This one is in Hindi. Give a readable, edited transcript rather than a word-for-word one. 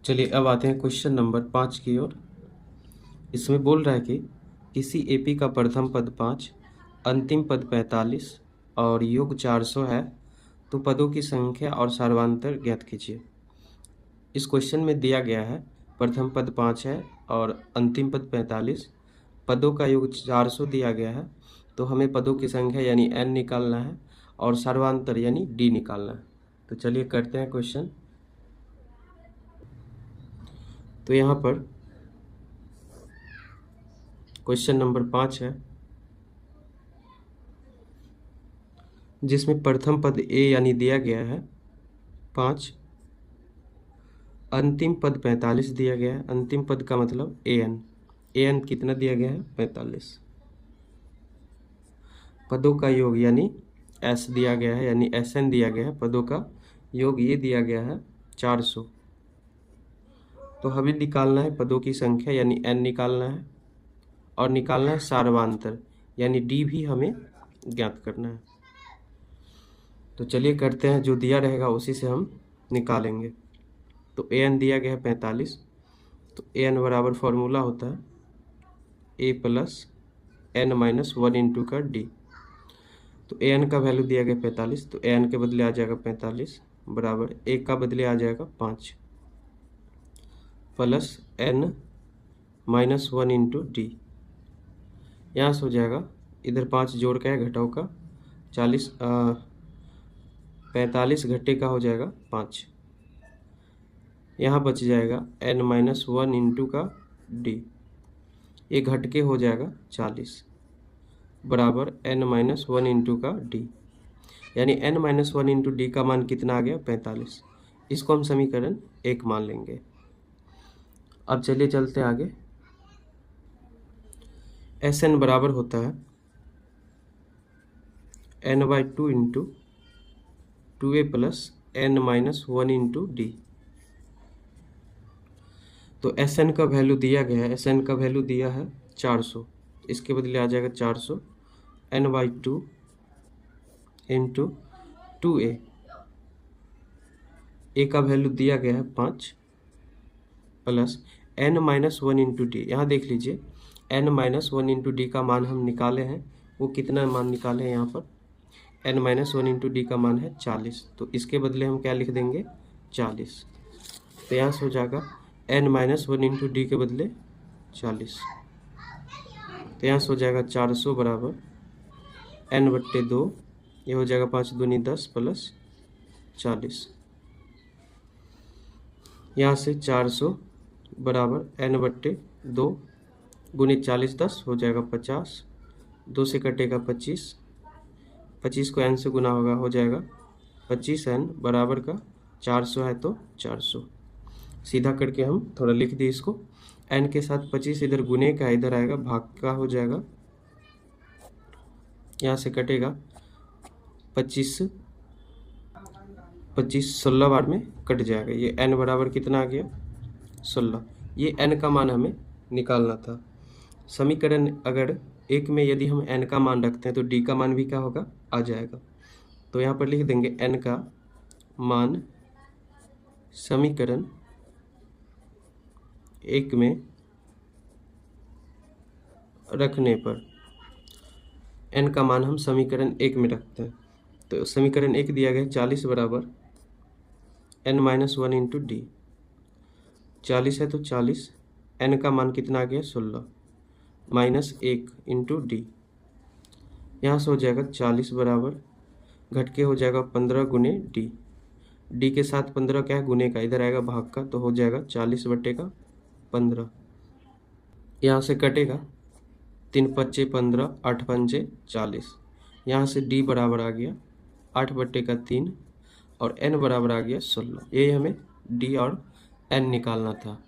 चलिए अब आते हैं क्वेश्चन नंबर 5 की ओर। इसमें बोल रहा है कि किसी एपी का प्रथम पद 5, अंतिम पद 45 और योग 400 है, तो पदों की संख्या और सार्वधातुक ज्ञात कीजिए। इस क्वेश्चन में दिया गया है प्रथम पद 5 है और अंतिम पद 45, पदों का योग 400 दिया गया है, तो हमें पदों की संख्या यानी n निकालना है और सार्वधातुक यानी d निकालना है। तो चलिए करते हैं क्वेश्चन। तो यहाँ पर क्वेश्चन नंबर 5 है, जिसमें प्रथम पद a यानी दिया गया है 5, अंतिम पद 45 दिया गया है। अंतिम पद का मतलब an कितना दिया गया है 45। पदों का योग यानी s दिया गया है यानी sn दिया गया है। पदों का योग ये दिया गया है 400। तो हमें निकालना है पदों की संख्या यानी n निकालना है और निकालना है सार्वधातुक यानी d भी हमें ज्ञात करना है। तो चलिए करते हैं, जो दिया रहेगा उसी से हम निकालेंगे। तो an दिया गया है 45, तो an बराबर फॉर्मूला होता है a plus n minus 1 into का d। तो an का वैल्यू दिया गया 45, तो an के बदले आ जाएगा 45 बराबर a का बदले आ जाएगा 5 plus n minus 1 into D. यहाँ से हो जाएगा, इधर 5 जोड़ का है घटाओ का 45 घटे का हो जाएगा 5। यहाँ बच जाएगा n माइनस 1 इंटू का डी, ये घट के हो जाएगा 40 बराबर n माइनस 1 इंटू का डी, यानी n माइनस 1 इंटू डी का मान कितना आ गया 45। इसको हम समीकरण 1 मान लेंगे। अब चलिए चलते आगे। Sn बराबर होता है n/2 into 2a plus n minus 1 into D. तो Sn का वैल्यू दिया गया है, Sn का वैल्यू दिया है 400, इसके बदले आ जाएगा 400 n/2 इंटू 2a। a का वैल्यू दिया गया है 5 plus n minus 1 into D. यहाँ देख लीजिए n माइनस 1 इंटू डी का मान हम निकाले हैं, वो कितना मान निकाले हैं यहाँ पर n माइनस 1 इंटू डी का मान है 40, तो इसके बदले हम क्या लिख देंगे 40। तो यहाँ से हो जाएगा n माइनस 1 इंटू डी के बदले 40, तो यहाँ से हो जाएगा 400 बराबर n/2, ये हो जाएगा 5 दूनी 10 प्लस 40। यहाँ से 400 बराबर n/2 गुणित 40 10 हो जाएगा 50, 2 से कटेगा 25, 25 को n से गुना होगा हो जाएगा 25n बराबर का 400 है तो 400। सीधा करके हम थोड़ा लिख दिए इसको, n के साथ 25 इधर गुने का इधर आएगा भाग का हो जाएगा, यहाँ से कटेगा 25 16 बार में कट जाएगा। ये n बराबर कितना आ गया 16, ये n का मान हमें निकालना था। समीकरण अगर 1 में यदि हम n का मान रखते हैं तो d का मान भी क्या होगा आ जाएगा। तो यहाँ पर लिख देंगे n का मान समीकरण 1 में रखने पर, n का मान हम समीकरण 1 में रखते हैं। तो समीकरण 1 दिया गया 40 बराबर n माइनस 1 इंटू डी। 40 है तो 40, n का मान कितना आ गया 16 माइनस 1 इंटू डी। यहाँ से हो जाएगा 40 बराबर घट के हो जाएगा 15 गुने डी। डी के साथ 15 क्या है गुने का, इधर आएगा भाग का, तो हो जाएगा 40 बटे का 15। यहाँ से कटेगा 3 पच्चे 15, 8 पंजे 40। यहाँ से डी बराबर आ गया 8 बटे का 3 और n बराबर आ गया 16। ये हमें d और n निकालना था।